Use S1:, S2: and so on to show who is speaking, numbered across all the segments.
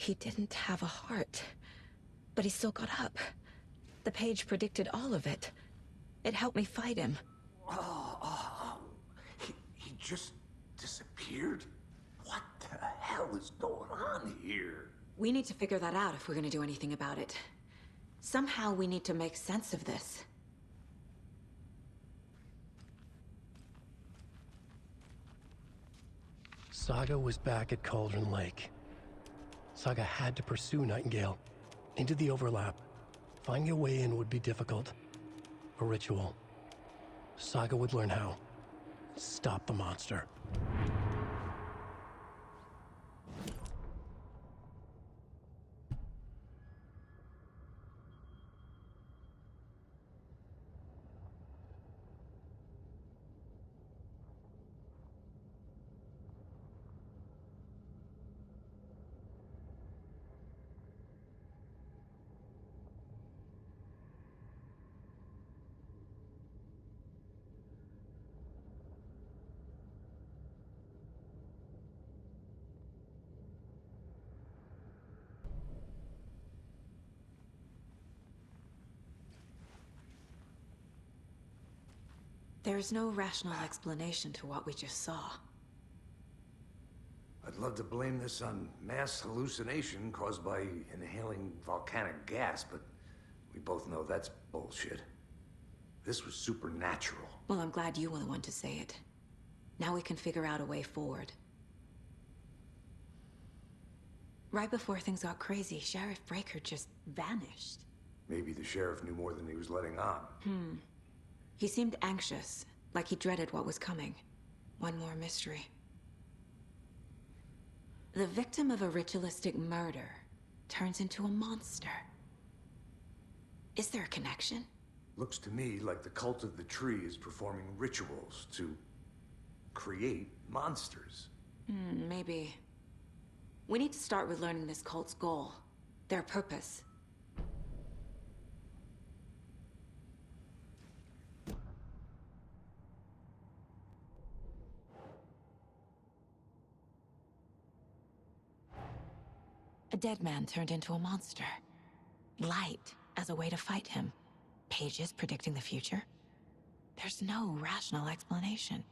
S1: He didn't have a heart, but he still got up. The page predicted all of it. It helped me fight him.
S2: He just disappeared? What the hell is going on here?
S1: We need to figure that out if we're gonna do anything about it. Somehow we need to make sense of this.
S3: Saga was back at Cauldron Lake. Saga had to pursue Nightingale into the overlap. Finding a way in would be difficult. A ritual. Saga would learn how. Stop the monster.
S1: There's no rational explanation to what we just saw.
S2: I'd love to blame this on mass hallucination caused by inhaling volcanic gas, but we both know that's bullshit. This was supernatural.
S1: Well, I'm glad you were the one to say it. Now we can figure out a way forward. Right before things got crazy, Sheriff Breaker just vanished.
S2: Maybe the sheriff knew more than he was letting on.
S1: He seemed anxious, like he dreaded what was coming. One more mystery. The victim of a ritualistic murder turns into a monster. Is there a connection?
S2: Looks to me like the cult of the tree is performing rituals to create monsters.
S1: Maybe. We need to start with learning this cult's goal. Their purpose. A dead man turned into a monster. Light as a way to fight him. Pages predicting the future. There's no rational explanation.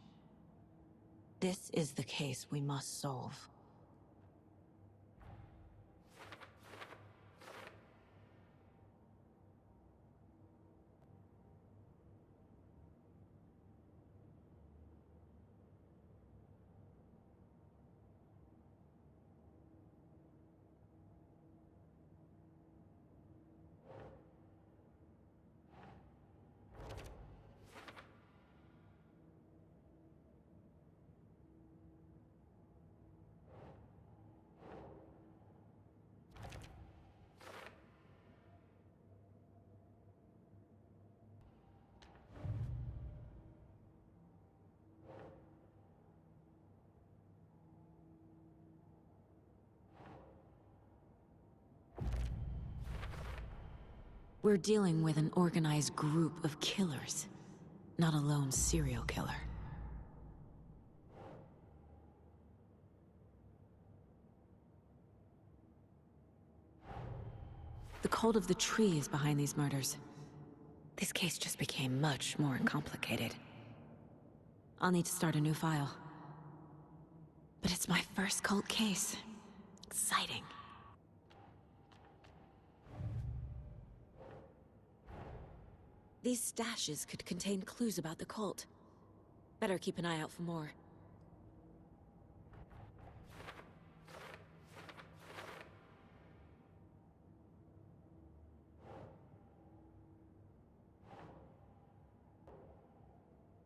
S1: This is the case we must solve. We're dealing with an organized group of killers, not a lone serial killer. The cult of the tree is behind these murders. This case just became much more complicated. I'll need to start a new file. But it's my first cult case. Exciting. These stashes could contain clues about the cult. Better keep an eye out for more.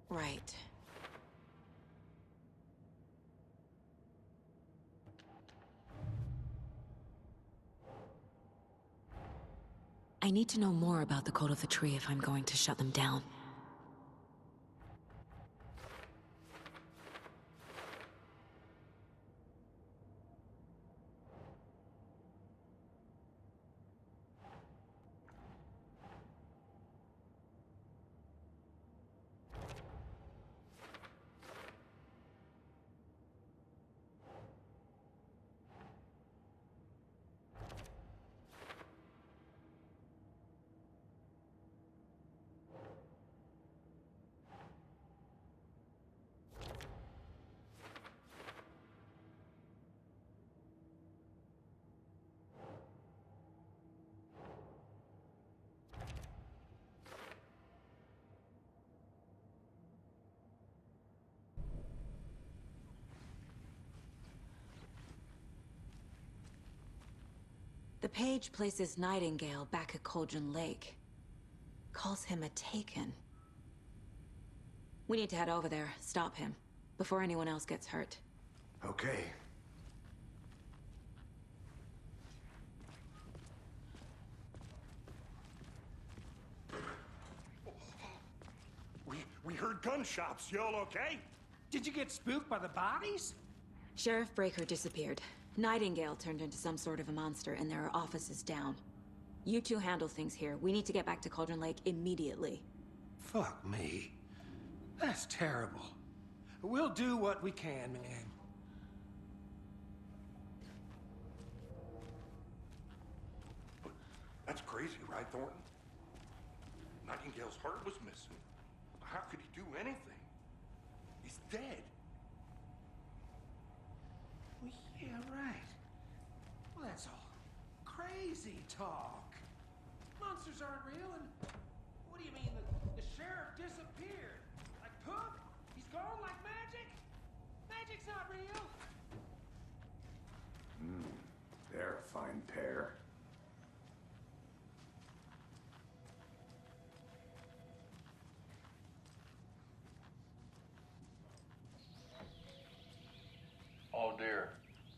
S1: Right. I need to know more about the Cult of the Tree if I'm going to shut them down. Page places Nightingale back at Cauldron Lake. Calls him a Taken. We need to head over there, stop him, before anyone else gets hurt.
S2: Okay.
S4: We heard gunshots. Y'all okay?
S5: Did you get spooked by the bodies?
S1: Sheriff Breaker disappeared. Nightingale turned into some sort of a monster, and there are offices down. You two handle things here. We need to get back to Cauldron Lake immediately.
S5: Fuck me. That's terrible. We'll do what we can, man.
S4: But that's crazy, right, Thornton? Nightingale's heart was missing. How could he do anything? He's dead.
S5: Well, yeah, right. Well, that's all crazy talk. Monsters aren't real, and what do you mean the sheriff disappeared? Like poof? He's gone like magic? Magic's not real.
S2: They're a fine pair.
S6: Oh dear,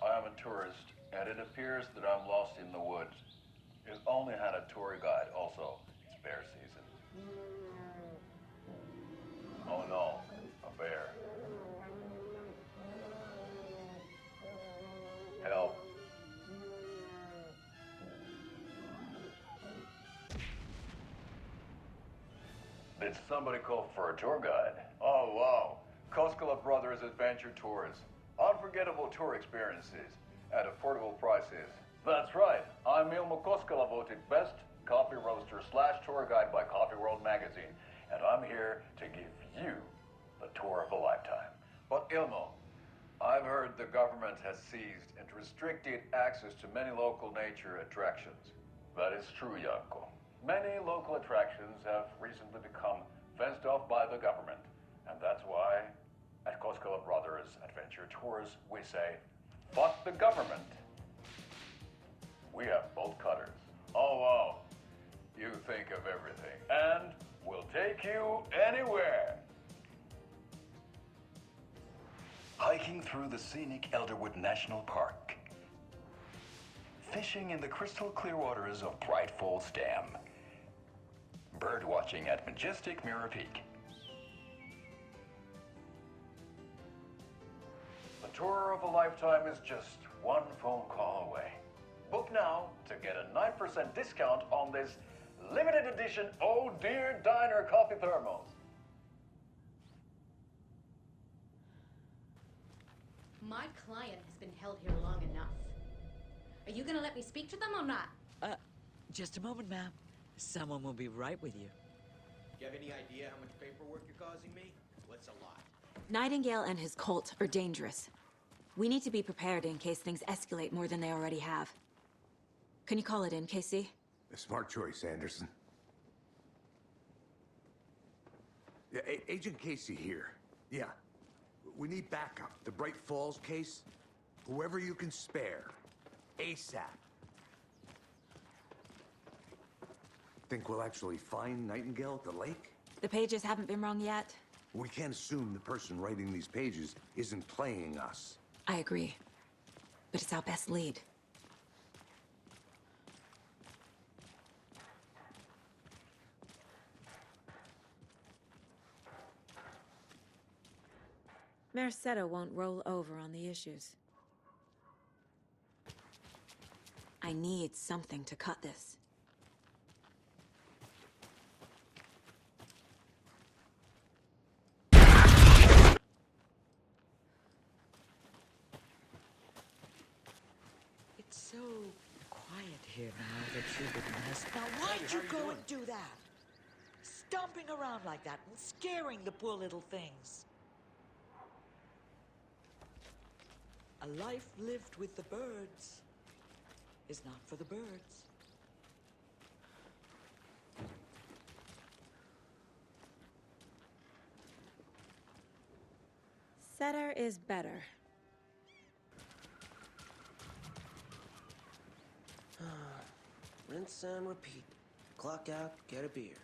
S6: I am a tourist, and it appears that I'm lost in the woods. If only had a tour guide also. It's bear season. Oh no, a bear. Help. Did somebody call for a tour guide? Oh wow, Koskela Brothers Adventure Tours. Unforgettable tour experiences at affordable prices. That's right, I'm Ilmo Koskela, voted best coffee roaster / tour guide by Coffee World magazine, and I'm here to give you the tour of a lifetime. But Ilmo, I've heard the government has seized and restricted access to many local nature attractions. That is true, Janko. Many local attractions have recently become fenced off by the government, and that's why at Koskela Brothers Adventure Tours, we say, fuck the government. We have bolt cutters. Oh, wow. You think of everything. And we'll take you anywhere. Hiking through the scenic Elderwood National Park. Fishing in the crystal clear waters of Bright Falls Dam. Bird watching at majestic Mirror Peak. The tour of a lifetime is just one phone call away. Book now to get a 9% discount on this limited edition Oh Dear Diner coffee thermos.
S7: My client has been held here long enough. Are you gonna let me speak to them or not?
S8: Just a moment, ma'am. Someone will be right with you.
S9: Do you have any idea how much paperwork you're causing me? What's a lot?
S1: Nightingale and his cult are dangerous. We need to be prepared in case things escalate more than they already have. Can you call it in, Casey?
S2: A smart choice, Anderson. Yeah, Agent Casey here. Yeah. We need backup. The Bright Falls case. Whoever you can spare. ASAP. Think we'll actually find Nightingale at the lake?
S1: The pages haven't been wrong yet.
S2: We can't assume the person writing these pages isn't playing us.
S1: I agree. But it's our best lead. Merced won't roll over on the issues. I need something to cut this.
S8: It's so quiet here now that you've been messed. Now, why'd you go and do that? Stomping around like that and scaring the poor little things. A life lived with the birds is not for the birds.
S1: Setter is better.
S10: Rinse and repeat. Clock out, get a beer.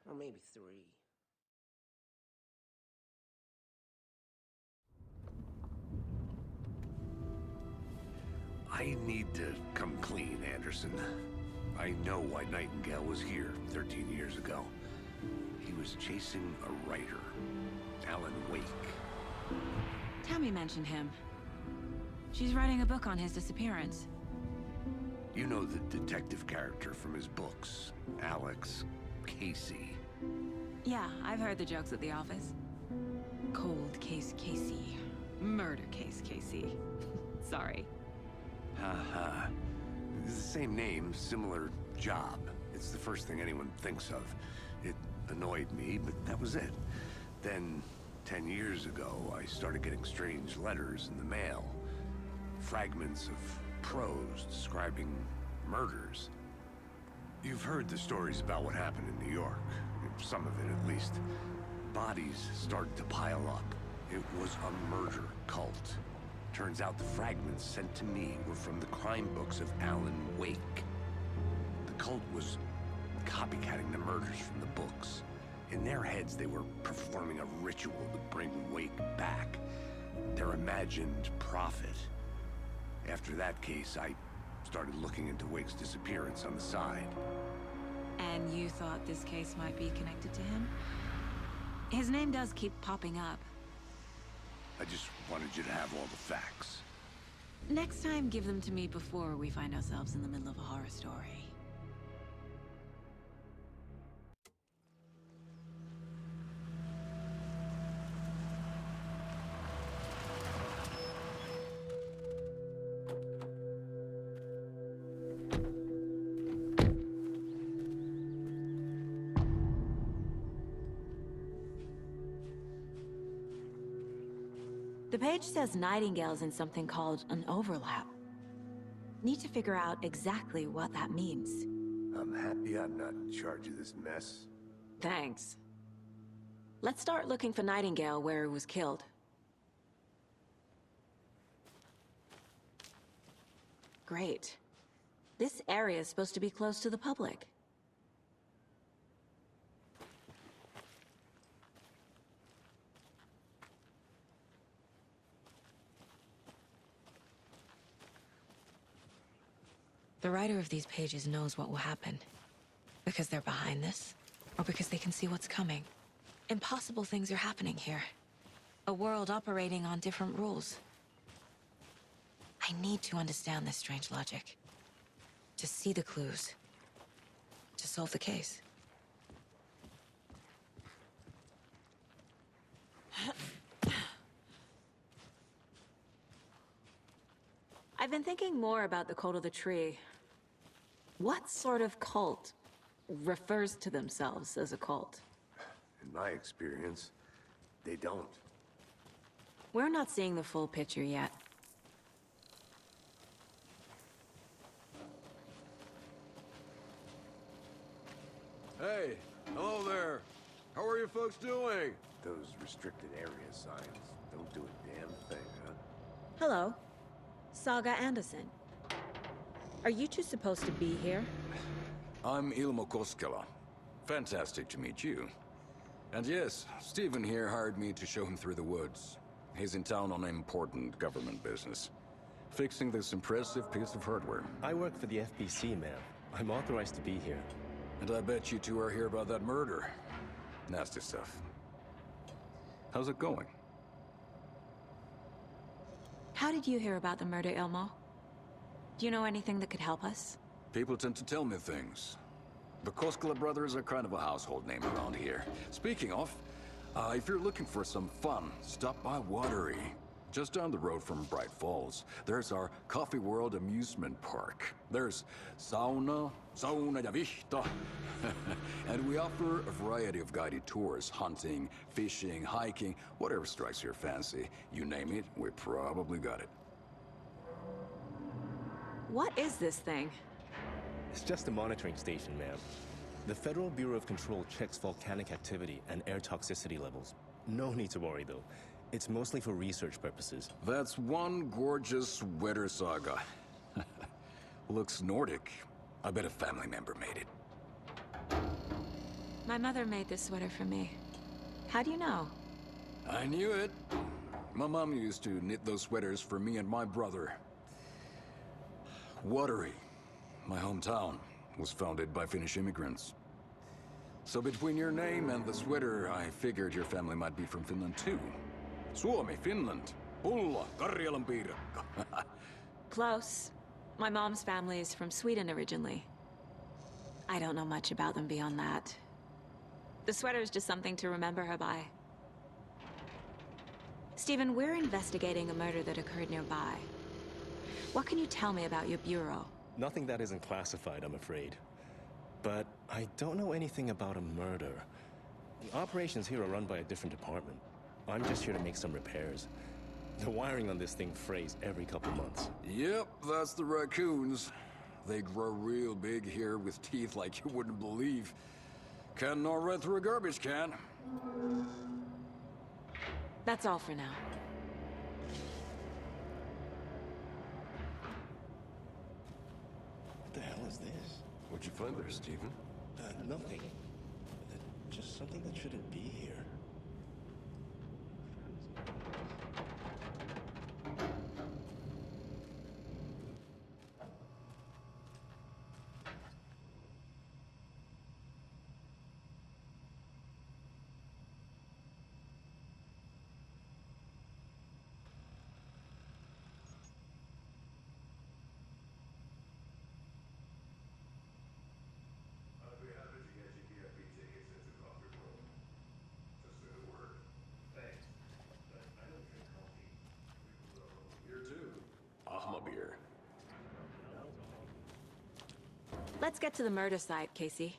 S10: Or maybe 3.
S2: I need to come clean, Anderson. I know why Nightingale was here 13 years ago. He was chasing a writer, Alan Wake.
S1: Tammy mentioned him. She's writing a book on his disappearance.
S2: You know the detective character from his books, Alex Casey.
S1: Yeah, I've heard the jokes at the office. Cold case Casey. Murder case Casey. Sorry.
S2: Haha. It's the same name, similar job. It's the first thing anyone thinks of. It annoyed me, but that was it. Then, 10 years ago, I started getting strange letters in the mail. Fragments of prose describing murders. You've heard the stories about what happened in New York. Some of it, at least. Bodies started to pile up. It was a murder cult. Turns out the fragments sent to me were from the crime books of Alan Wake. The cult was copycatting the murders from the books. In their heads, they were performing a ritual to bring Wake back. Their imagined prophet. After that case, I started looking into Wake's disappearance on the side.
S1: And you thought this case might be connected to him? His name does keep popping up.
S2: I just wanted you to have all the facts.
S1: Next time, give them to me before we find ourselves in the middle of a horror story. The page says Nightingale's in something called an overlap. Need to figure out exactly what that means.
S2: I'm happy I'm not in charge of this mess.
S1: Thanks. Let's start looking for Nightingale where he was killed. Great. This area is supposed to be close to the public. The writer of these pages knows what will happen. Because they're behind this, or because they can see what's coming. Impossible things are happening here. A world operating on different rules. I need to understand this strange logic. To see the clues. To solve the case. I've been thinking more about the Cult of the Tree. What sort of cult refers to themselves as a cult?
S2: In my experience, they don't.
S1: We're not seeing the full picture yet.
S6: Hey, hello there. How are you folks doing?
S2: Those restricted area signs don't do a damn thing, huh?
S1: Hello. Saga Anderson. Are you two supposed to be here?
S6: I'm Ilmo Koskela. Fantastic to meet you. And yes, Stephen here hired me to show him through the woods. He's in town on important government business. Fixing this impressive piece of hardware.
S11: I work for the FBC, ma'am. I'm authorized to be here.
S6: And I bet you two are here about that murder. Nasty stuff. How's it going?
S1: How did you hear about the murder, Ilmo? Do you know anything that could help us?
S6: People tend to tell me things. The Koskela brothers are kind of a household name around here. Speaking of, if you're looking for some fun, stop by Watery. Just down the road from Bright Falls, there's our Coffee World amusement park. There's sauna ja vihta. And we offer a variety of guided tours, hunting, fishing, hiking, whatever strikes your fancy. You name it, we probably got it.
S1: What is this thing?
S11: It's just a monitoring station, ma'am. The Federal Bureau of Control checks volcanic activity and air toxicity levels. No need to worry, though. It's mostly for research purposes.
S6: That's one gorgeous weather saga. Looks Nordic.
S12: I bet a family member made it.
S1: My mother made this sweater for me. How do you know?
S12: I knew it. My mom used to knit those sweaters for me and my brother. Watery, my hometown, was founded by Finnish immigrants. So between your name and the sweater, I figured your family might be from Finland too. Suomi, Finland. Pulla, Karjalan piirakka.
S1: Close. My mom's family is from Sweden originally. I don't know much about them beyond that. The sweater is just something to remember her by. Stephen, we're investigating a murder that occurred nearby. What can you tell me about your bureau?
S11: Nothing that isn't classified, I'm afraid. But I don't know anything about a murder. The operations here are run by a different department. I'm just here to make some repairs. The wiring on this thing frays every couple months.
S12: Yep, that's the raccoons. They grow real big here with teeth like you wouldn't believe. Can't gnaw right through a garbage can.
S1: That's all for now.
S11: What the hell is this?
S2: What'd you find there, Stephen?
S11: Nothing. Just something that shouldn't be here.
S2: Beer.
S1: Let's get to the murder site, Casey.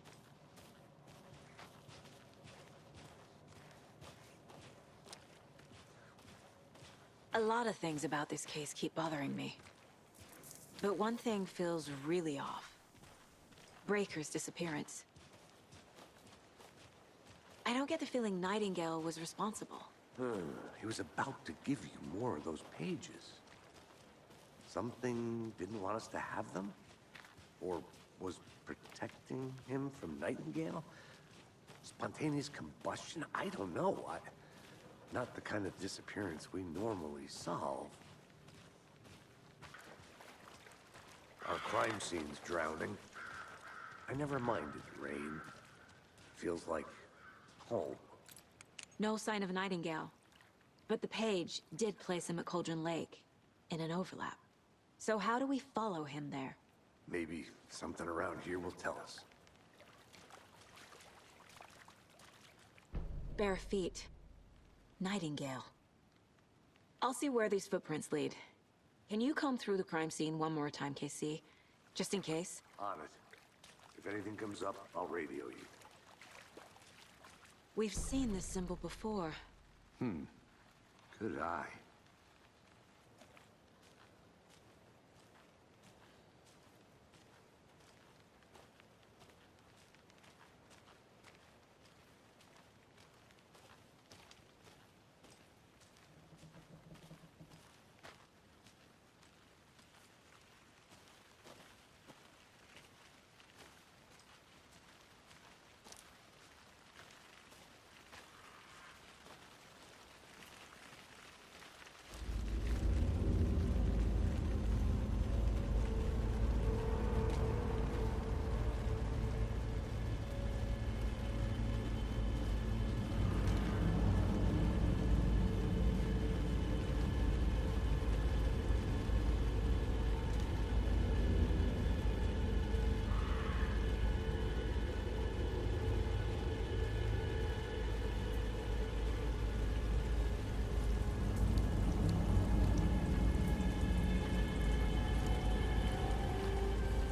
S1: A lot of things about this case keep bothering me. But one thing feels really off. Breaker's disappearance. I don't get the feeling Nightingale was responsible.
S2: He was about to give you more of those pages. Something didn't want us to have them? Or was protecting him from Nightingale? Spontaneous combustion? I don't know. Not the kind of disappearance we normally solve. Our crime scene's drowning. I never minded rain. Feels like home.
S1: No sign of Nightingale. But the page did place him at Cauldron Lake, in an overlap. So how do we follow him there?
S2: Maybe something around here will tell us.
S1: Bare feet. Nightingale. I'll see where these footprints lead. Can you comb through the crime scene one more time, KC? Just in case?
S2: On it. If anything comes up, I'll radio you.
S1: We've seen this symbol before.
S2: Good eye.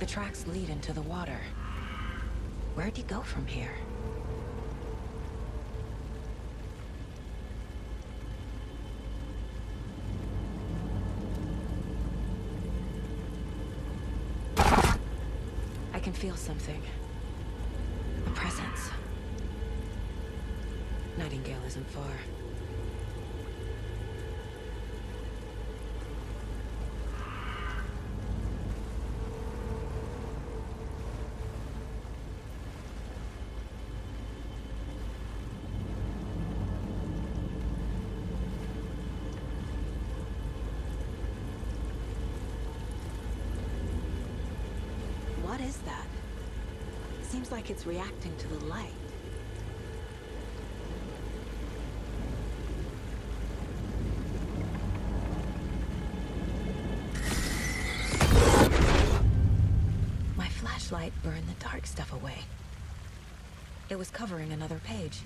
S1: The tracks lead into the water. Where'd he go from here? I can feel something. A presence. Nightingale isn't far. is that? Seems like it's reacting to the light. My flashlight burned the dark stuff away. It was covering another page.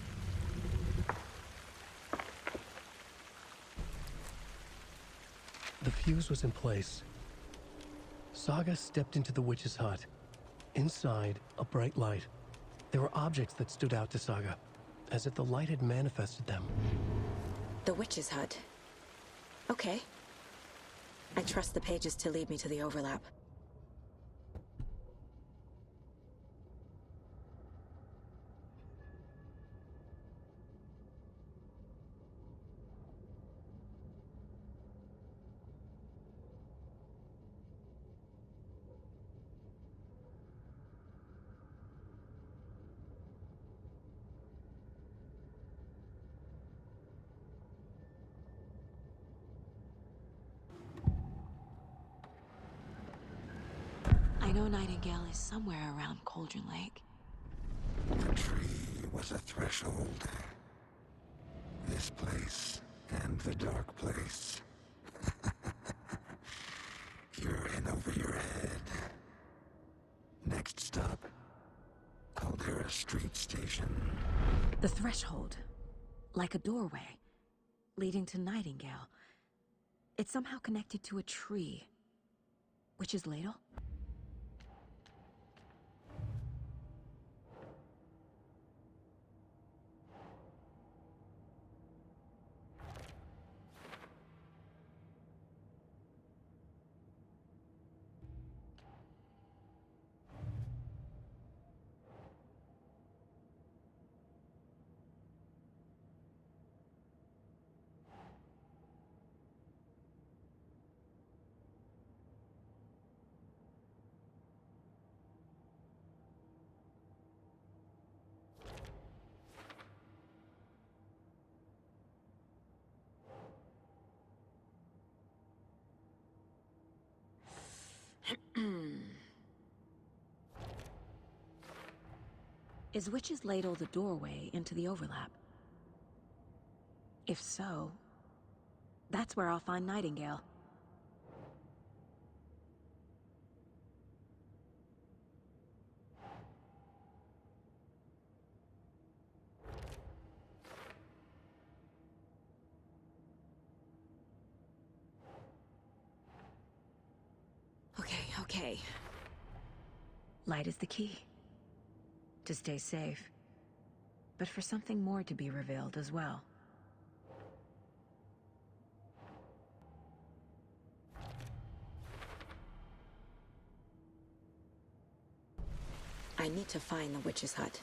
S3: The fuse was in place. Saga stepped into the witch's hut. Inside, a bright light. There were objects that stood out to Saga, as if the light had manifested them.
S1: The witch's hut. Okay. I trust the pages to lead me to the overlap. I know Nightingale is somewhere around Cauldron Lake.
S13: The tree was a threshold. This place and the dark place. You're in over your head. Next stop, Caldera Street Station.
S1: The threshold. Like a doorway. Leading to Nightingale. It's somehow connected to a tree. Witch's Ladle? Is Witch's Ladle the doorway into the overlap? If so, that's where I'll find Nightingale. Okay. Light is the key. To stay safe. But for something more to be revealed as well. I need to find the witch's hut.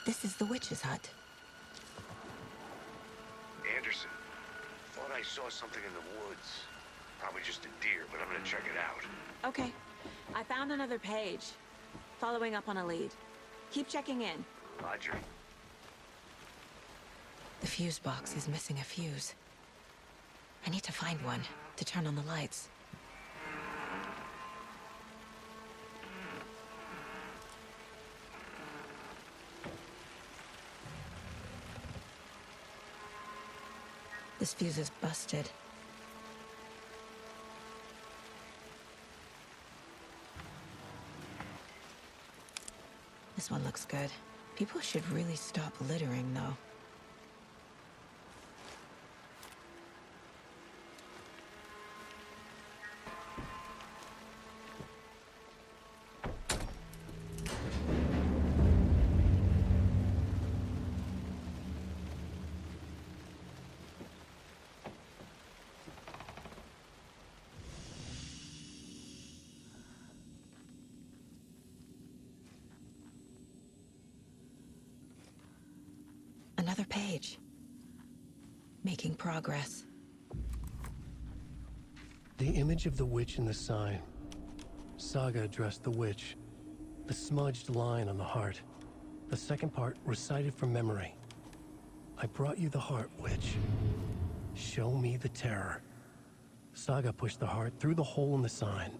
S1: This is the witch's hut.
S2: Anderson, thought I saw something in the woods. Probably just a deer, but I'm gonna check it out.
S1: Okay. I found another page. Following up on a lead. Keep checking in.
S2: Roger.
S1: The fuse box is missing a fuse. I need to find one to turn on the lights. This fuse is busted. This one looks good. People should really stop littering, though. Another page. Making progress.
S3: The image of the witch in the sign. Saga addressed the witch. The smudged line on the heart. The second part recited from memory. I brought you the heart, witch. Show me the terror. Saga pushed the heart through the hole in the sign.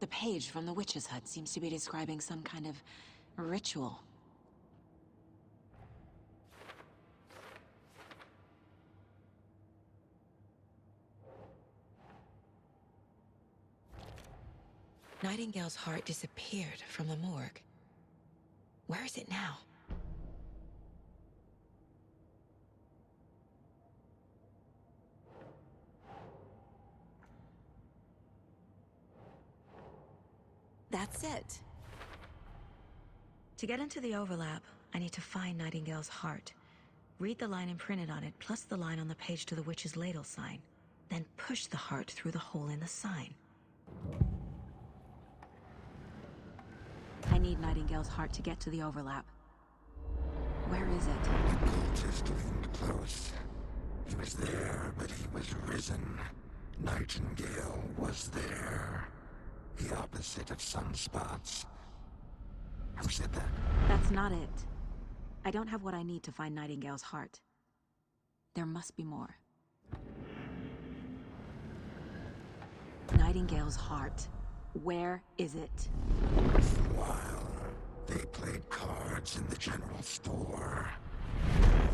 S1: The page from the witch's hut seems to be describing some kind of ritual. Nightingale's heart disappeared from the morgue. Where is it now? That's it. To get into the overlap, I need to find Nightingale's heart. Read the line imprinted on it, plus the line on the page to the witch's ladle sign. Then push the heart through the hole in the sign. I need Nightingale's heart to get to the overlap. Where is it?
S13: The cultist leaned close. He was there, but he was risen. Nightingale was there. The opposite of sunspots. Who said that?
S1: That's not it. I don't have what I need to find Nightingale's heart. There must be more. Nightingale's heart. Where is it?
S13: While they played cards in the general store,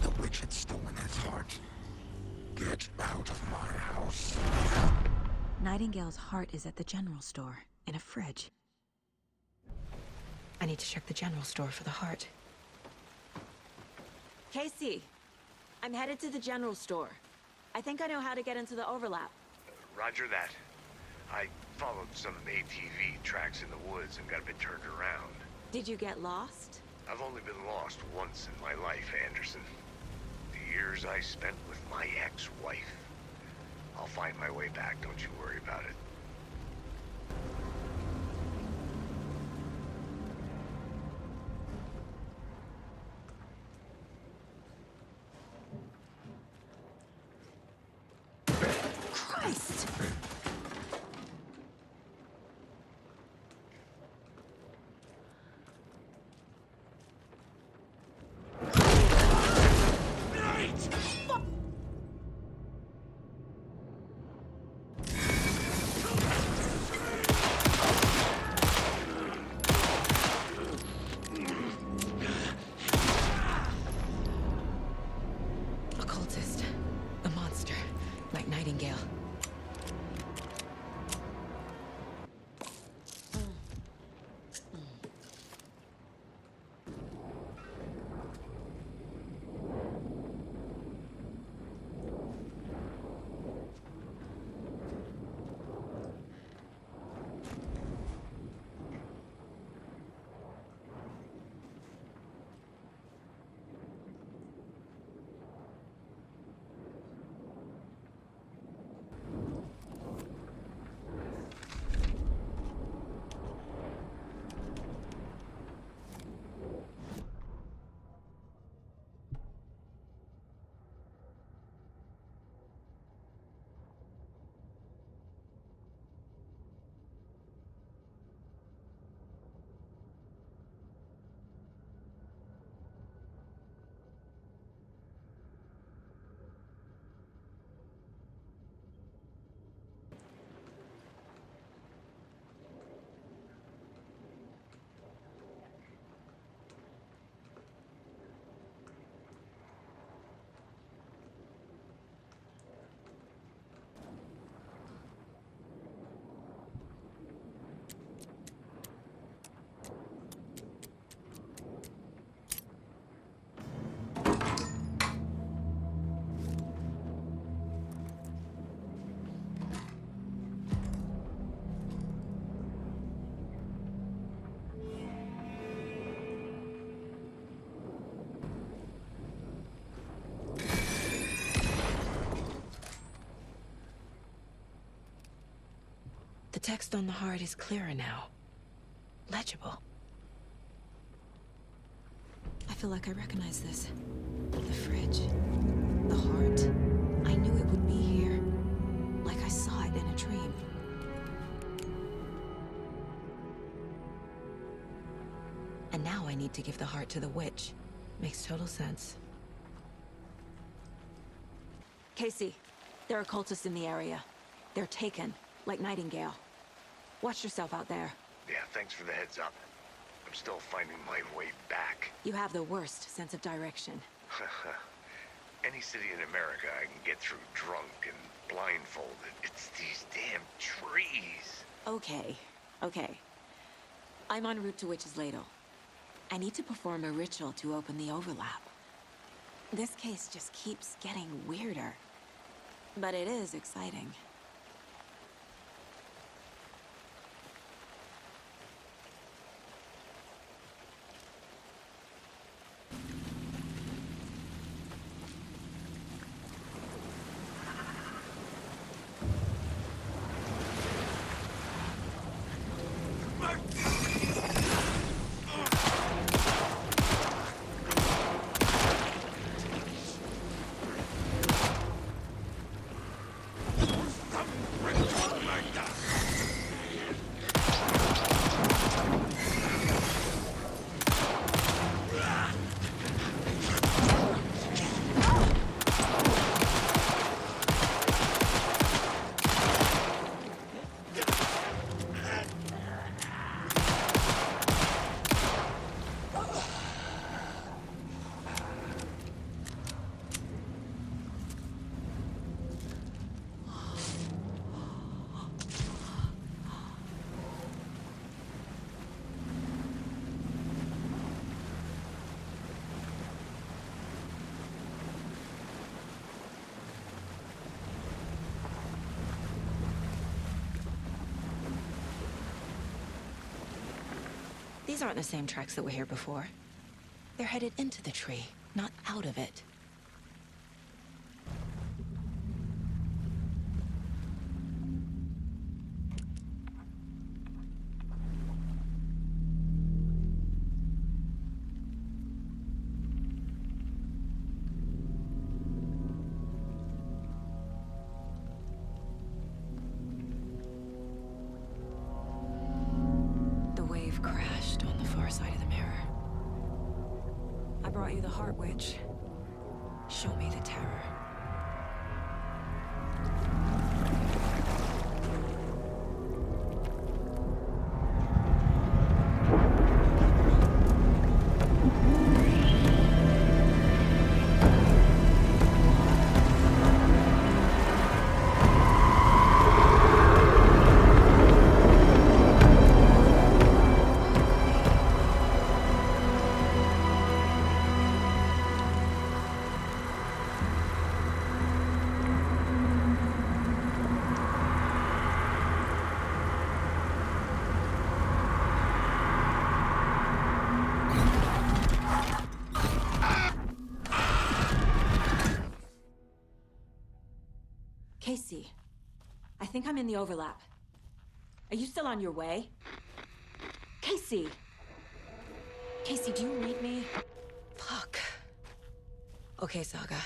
S13: the witch had stolen his heart. Get out of my house.
S1: Nightingale's heart is at the general store, in a fridge. I need to check the general store for the heart. Casey, I'm headed to the general store. I think I know how to get into the overlap.
S2: Roger that. I followed some ATV tracks in the woods and got a bit turned around.
S1: Did you get lost?
S2: I've only been lost once in my life, Anderson. The years I spent with my ex-wife. I'll find my way back, don't you worry about it.
S1: Christ! Occultist. A monster. Like Nightingale. text on the heart is clearer now. Legible. I feel like I recognize this. The fridge. The heart. I knew it would be here. Like I saw it in a dream. And now I need to give the heart to the witch. Makes total sense. Casey, there are cultists in the area. They're taken, like Nightingale. Watch yourself out there.
S2: Yeah, thanks for the heads up. I'm still finding my way back.
S1: You have the worst sense of direction.
S2: Any city in America I can get through drunk and blindfolded. It's these damn trees.
S1: Okay, okay. I'm en route to Witch's Ladle. I need to perform a ritual to open the overlap. This case just keeps getting weirder. But it is exciting. These aren't the same tracks that were here before. They're headed into the tree, not out of it. Crashed on the far side of the mirror. I brought you the Heart Witch. Show me the terror. Casey, I think I'm in the overlap. Are you still on your way? Casey! Casey, do you read me? Fuck. Okay, Saga.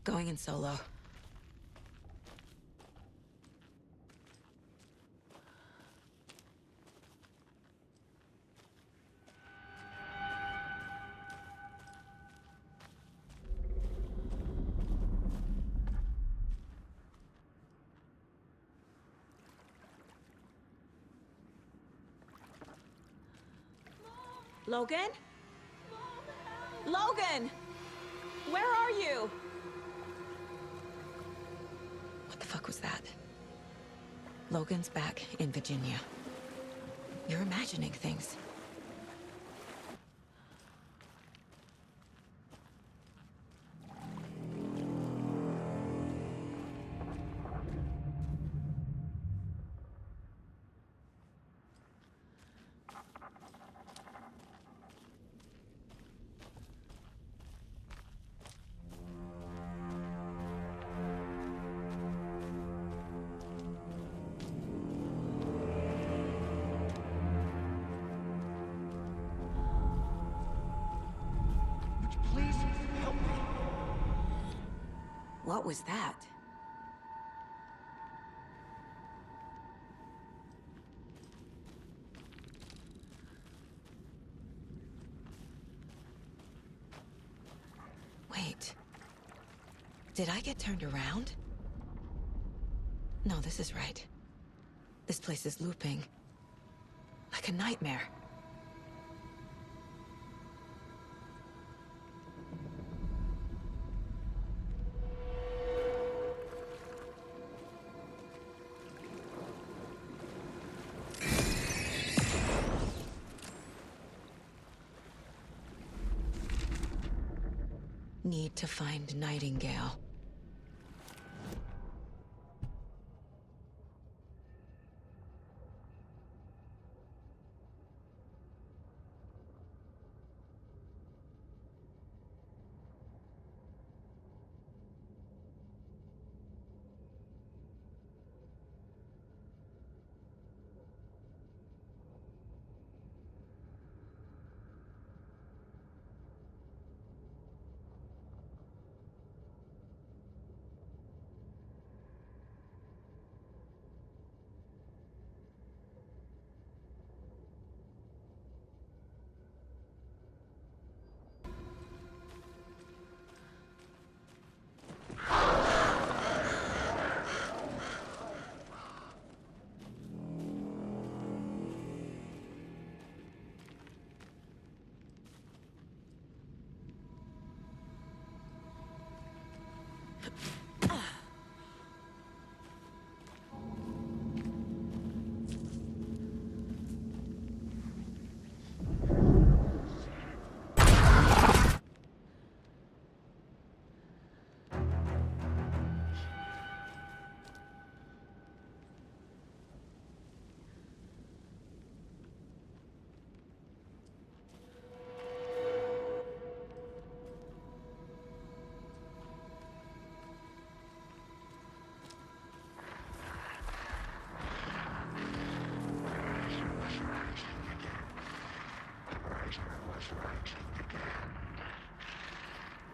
S1: Going in solo. Logan? Logan! Where are you? What the fuck was that? Logan's back in Virginia. You're imagining things. What was that? Wait. Did I get turned around? No, this is right. This place is looping. Like a nightmare. Need to find Nightingale.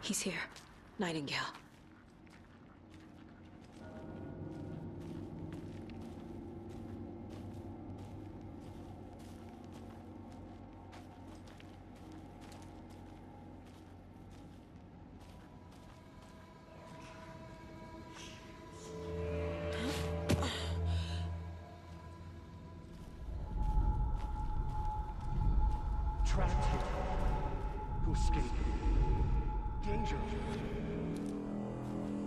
S1: He's here. Nightingale.
S3: Trapped here. To escape. Danger.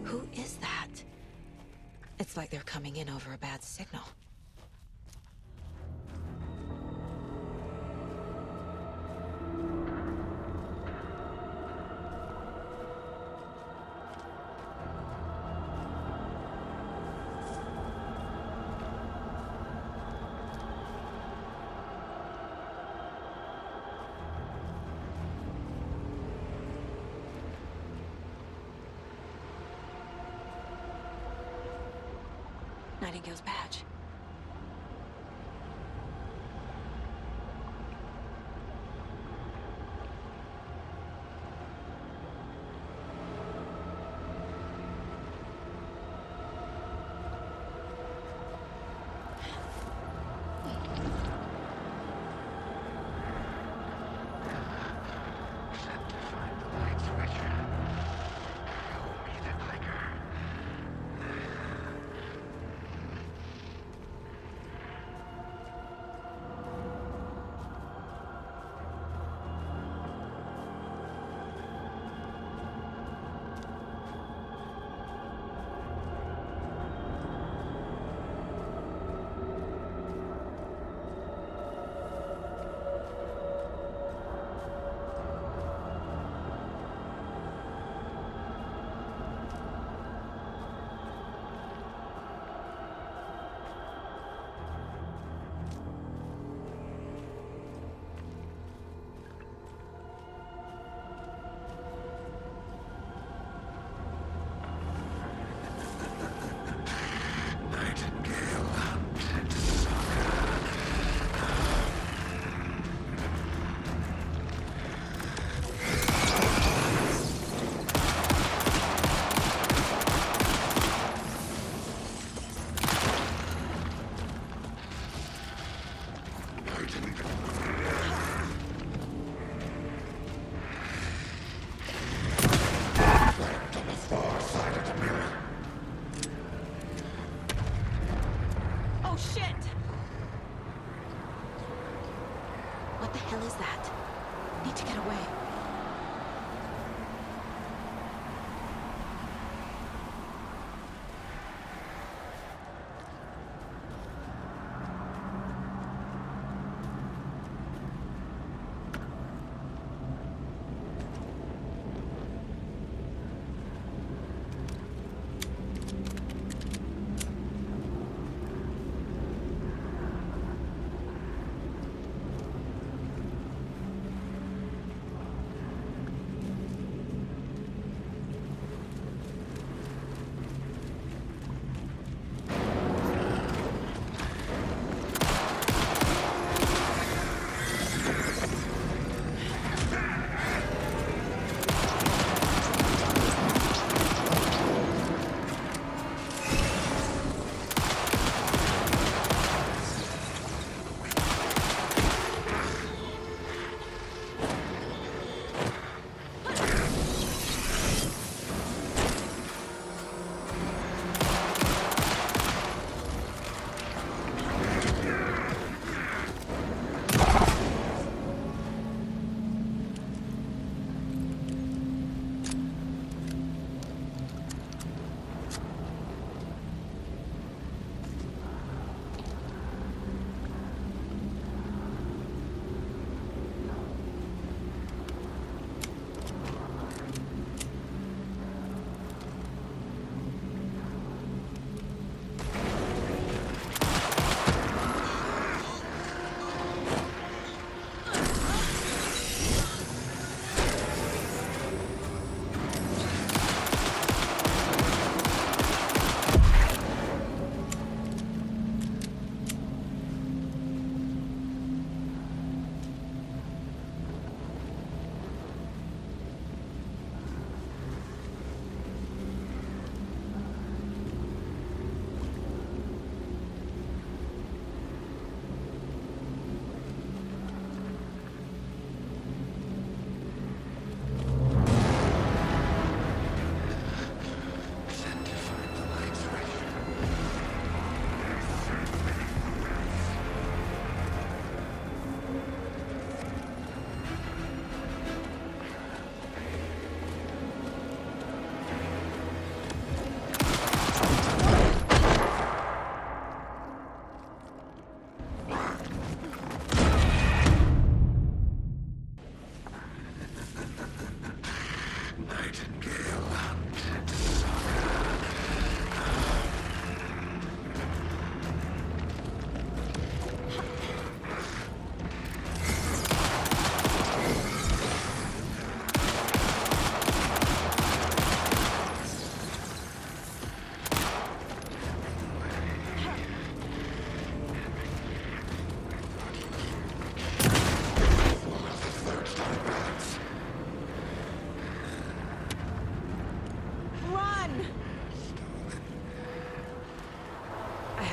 S1: Who is that? It's like they're coming in over a bad signal. Nightingale's badge.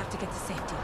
S1: have to get to safety.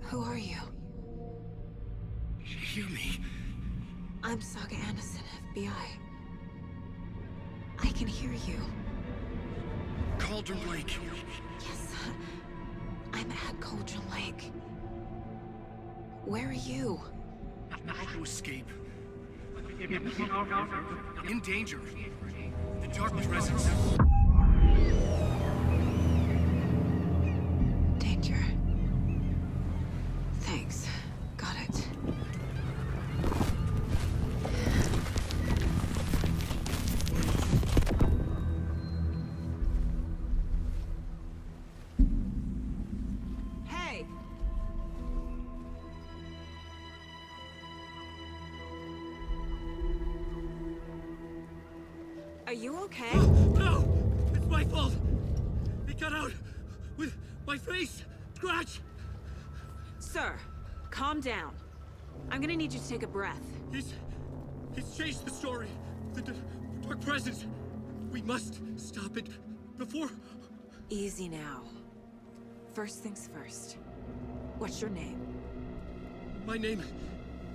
S1: Who are you?
S14: Hear me.
S1: I'm Saga Anderson, FBI. I can hear you.
S14: Cauldron Lake.
S1: Yes, I'm at Cauldron Lake. Where are you?
S14: To escape. In danger. The Dark Presence.
S1: Danger. Thanks. Got it. Hey! Are you okay?
S14: No! It's my fault! It got out with my face! Scratch!
S1: Sir, calm down. I'm gonna need you to take a breath.
S14: He's changed the story. The Dark Presence. We must stop it before...
S1: Easy now. First things first. What's your name?
S14: My name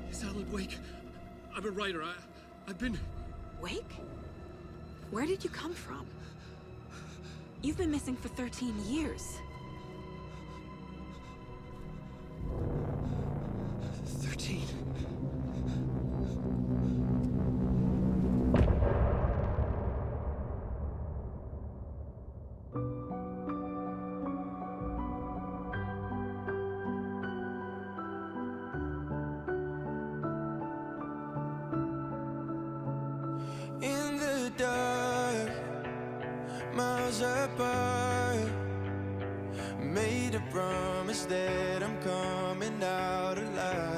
S14: is Alan Wake. I'm a writer. I've been...
S1: Wake? Where did you come from? You've been missing for 13 years.
S14: 13.
S15: In the dark, miles apart, made a promise that I'm coming out alive.